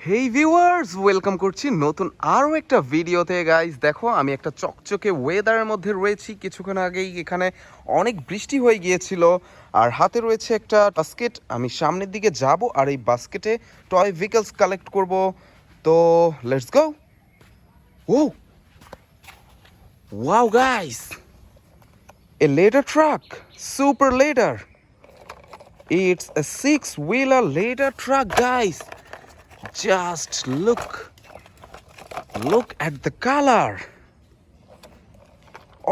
হেই viewers, welcome করছি নতুন আরও একটা ভিডিওতে। গাইস দেখো, আমি একটা চকচকে ওয়েদারের মধ্যে রয়েছি। কিছুক্ষণ আগেই এখানে অনেক বৃষ্টি হয়ে গিয়েছিল, আর হাতে রয়েছে একটা বাস্কেট। আমি সামনের দিকে যাব আর এই বাস্কেটে টয় ভেহিকলস কালেক্ট করব। তো let's go. Oh wow guys, a ladder truck, super ladder. It's a six-wheeler ladder truck, guys. Just look at the color.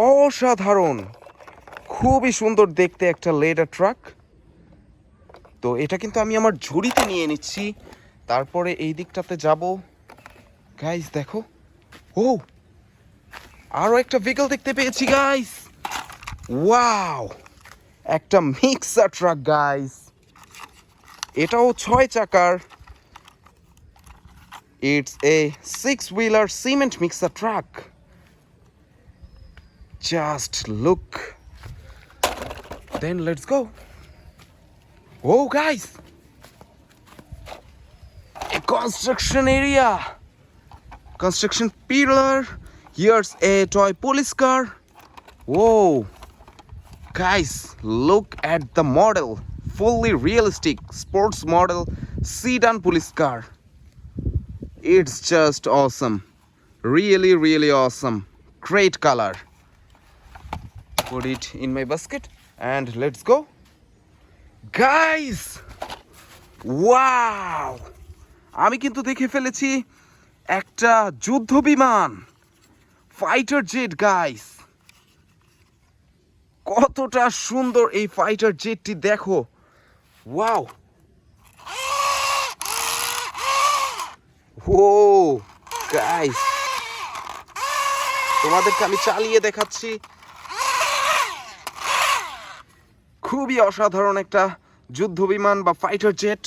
অসাধারণ, খুবই সুন্দর দেখতে একটা লেডার ট্রাক। তো এটা কিন্তু আমি আমার ঝুড়িতে নিয়ে নিচ্ছি, তারপরে এই দিকটাতে যাব। গাইস দেখো, ও আরো একটা ভেহিকল দেখতে পেয়েছি গাইস। ওয়াও, একটা মিক্সার ট্রাক গাইস। এটাও 6 চাকার। It's a 6-wheeler cement mixer truck. Just look. Then let's go. Oh guys, a construction area, construction pillar. Here's a toy police car. Whoa guys, look at the model. Fully realistic sports model sedan police car. It's just awesome. Really awesome. Great color. Put it in my basket and let's go. Guys, wow! আমি কিন্তু দেখে ফেলেছি একটা যুদ্ধ বিমান, fighter jet guys. কতটা সুন্দর এই ফাইটার জেটটি দেখো। ওয়াও, ও গাইস, তোমাদেরকে আমি চালিয়ে দেখাচ্ছি। খুবই অসাধারণ একটা যুদ্ধ বিমান বা ফাইটার জেট।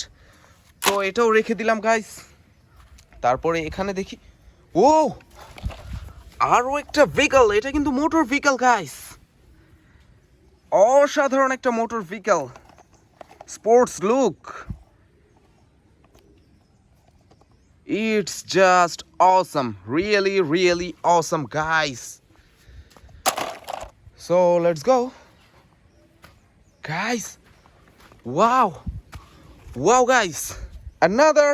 তো এটাও রেখে দিলাম গাইস। তারপরে এখানে দেখি, ও আরো একটা ভেহিকল। এটা কিন্তু মোটর ভেহিকল গাইস, অসাধারণ একটা motor vehicle, sports look. It's just awesome. Really awesome, guys. So let's go. Guys, wow guys, another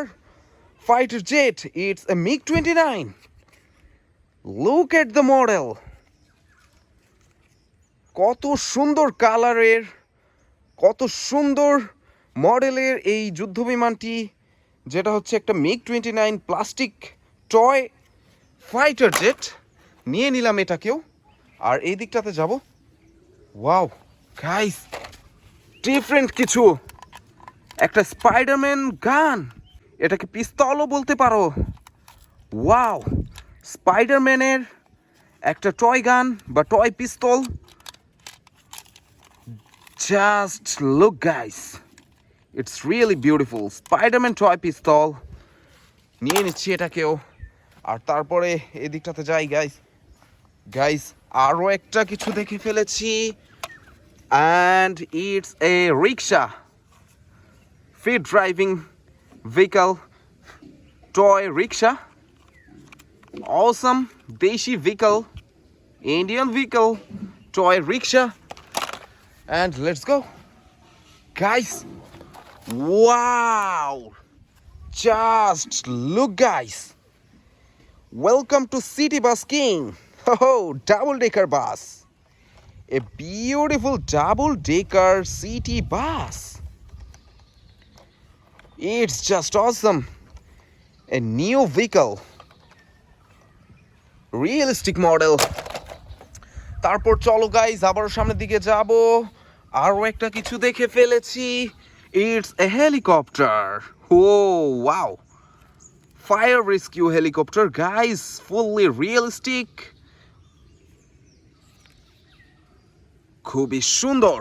fighter jet. It's a MiG-29. Look at the model. কত সুন্দর কালারের, কত সুন্দর মডেলের এই যুদ্ধ বিমানটি, যেটা হচ্ছে একটা MiG-29 plastic toy fighter jet. নিয়ে নিলাম এটাকেও, আর এই দিকটাতে যাব। ওয়াও গাইস, ডিফারেন্ট কিছু, একটা স্পাইডারম্যান গান, এটাকে পিস্তলও বলতে পারো। ওয়াও, স্পাইডারম্যানের একটা টয় গান বা toy pistol. Just look guys, it's really beautiful. Spiderman toy pistol নিয়ে নিচ্ছি এটাকেও। আর তারপরে এদিকটাতে যাই গাইস, আরও একটা কিছু দেখে ফেলেছি। And it's a rickshaw, fit driving vehicle, toy rickshaw. Assam দেশি vehicle, Indian vehicle, toy rickshaw. And let's go guys. Wow! Just look guys. Welcome to City Bus King. Oh, double-decker bus. A beautiful double-decker city bus. It's just awesome. A new vehicle. Realistic model. তারপর চলো guys, আবার সামনের দিকে যাব। আরও একটা কিছু দেখে ফেলেছি। It's a helicopter. Oh wow, fire rescue helicopter guys, fully realistic, খুবই সুন্দর।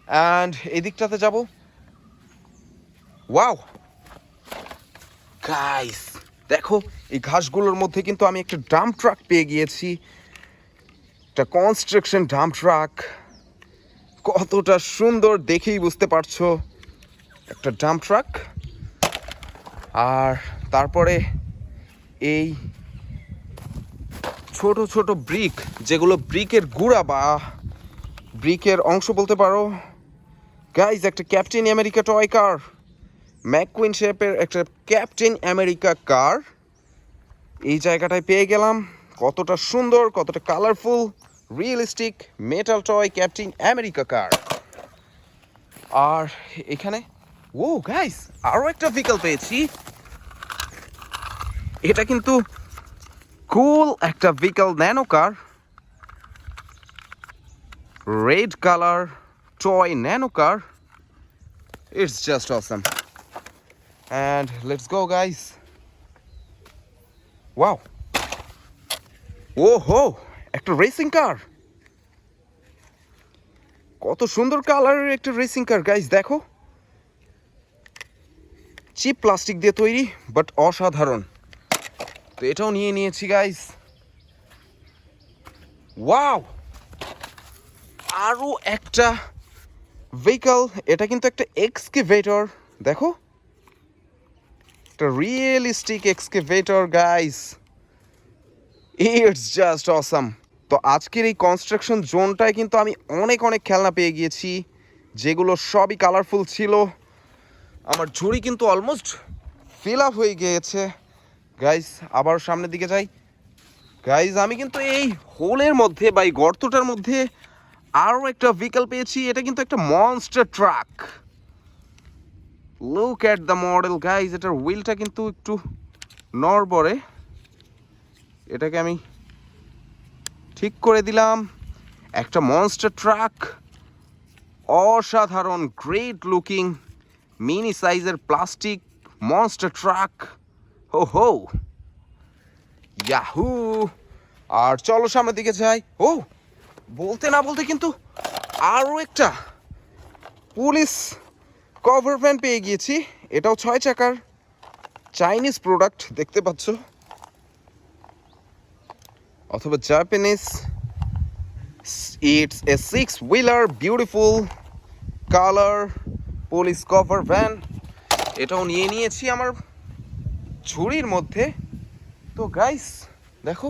অ্যান্ড এদিকটাতে যাব। ওয়াও গাইস দেখো, এই ঘাসগুলোর মধ্যে কিন্তু আমি একটা ডাম্প ট্রাক পেয়ে গিয়েছি, একটা কনস্ট্রাকশন ডাম্প ট্রাক। কতটা সুন্দর দেখেই বুঝতে পারছো, একটা ডাম্প ট্রাক। আর তারপরে এই ছোট ছোট ব্রিক, যেগুলো ব্রিকের গুঁড়া বা ব্রিকের অংশ বলতে পারো গাইজ, একটা Captain America toy car, McQueen শেপের একটা ক্যাপ্টেন আমেরিকা কার এই জায়গাটায় পেয়ে গেলাম। কতটা সুন্দর, কতটা colourful, realistic metal toy Captain America car. আর এখানে ও গাইস, আরও একটা ভেহিকল পেয়েছি। এটা কিন্তু কুল একটা vehicle, nano car, red colour toy nano car. It's just awesome and let's go guys. Wow, ও হো, একটা রেসিং কার, কত সুন্দর কালারের একটা রেসিং কার গাইস। দেখো, চিপ প্লাস্টিক দিয়ে তৈরি বাট অসাধারণ। তো এটাও নিয়ে নিয়েছি গাইস। ওয়াও, আরও একটা ভেহিকল, এটা কিন্তু একটা এক্সকেভেটর। দেখো, একটা realistic excavator guys, it's just awesome. তো আজকের এই কনস্ট্রাকশন জোনটায় কিন্তু আমি অনেক অনেক খেলনা পেয়ে গিয়েছি, যেগুলো সবই কালারফুল ছিল। আমার ঝুড়ি কিন্তু অলমোস্ট ফিল আপ হয়ে গিয়েছে গাইস। আবার সামনের দিকে যাই গাইস। আমি কিন্তু এই হোলের মধ্যে বা এই গর্তটার মধ্যে আরও একটা ভেহিকল পেয়েছি। এটা কিন্তু একটা monster truck. Look at the model guys, এটার হুইলটা কিন্তু একটু নড়বড়ে, এটাকে আমি ঠিক করে দিলাম। একটা মনস্টার ট্রাক, অসাধারণ, গ্রেট লুকিং মিনি সাইজের প্লাস্টিক মনস্টার ট্রাক। হো হো, ইয়াহু। আর চলো সামনের দিকে যাই। ও, বলতে না বলতে কিন্তু আরও একটা পুলিশ কভার ভ্যান পেয়ে গিয়েছি। এটাও 6 চাকার চাইনিজ প্রোডাক্ট, দেখতে পাচ্ছ, অথবা Japanese. It's a 6 wheeler beautiful colour police cover van. এটাও নিয়ে নিয়েছি আমার ঝুড়ির মধ্যে। তো গাইস দেখো,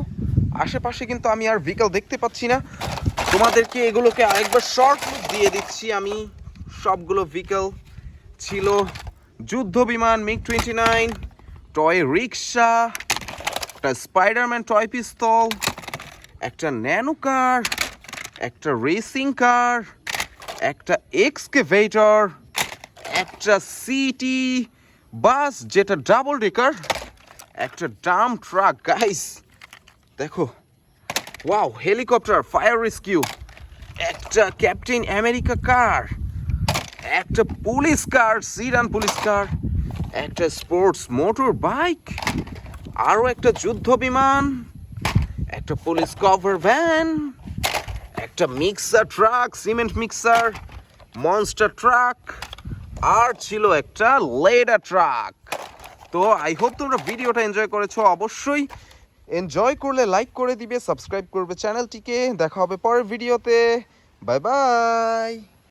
আশেপাশে কিন্তু আমি আর ভেহিকল দেখতে পাচ্ছি না। তোমাদেরকে এগুলোকে আরেকবার শর্ট লুক দিয়ে দিচ্ছি। আমি সবগুলো ভেহিকল ছিল যুদ্ধ বিমান MiG-29, টয় রিক্সা, একটা স্পাইডারম্যান টয় পিস্তল, একটা ন্যানো কার, একটা রেসিং কার, একটা এক্সকেভেটর, একটা সিটি বাস যেটা ডাবল ডেকার, একটা ডাম্প ট্রাক গাইস। দেখো, ওয়াও, হেলিকপ্টার ফায়ার রেস্কিউ, একটা ক্যাপ্টেন আমেরিকা কার, একটা police car, sedan police car, একটা স্পোর্টস মোটর বাইক, আরও একটা যুদ্ধ বিমান, একটা পুলিশ কভার ভ্যান, একটা mixer truck, cement mixer, monster truck, আর ছিল একটা লেডার ট্রাক। তো আই হোপ তোমরা ভিডিওটা এনজয় করেছো। অবশ্যই এনজয় করলে লাইক করে দিবে, সাবস্ক্রাইব করবে চ্যানেলটিকে। দেখা হবে পরের ভিডিওতে। Bye bye.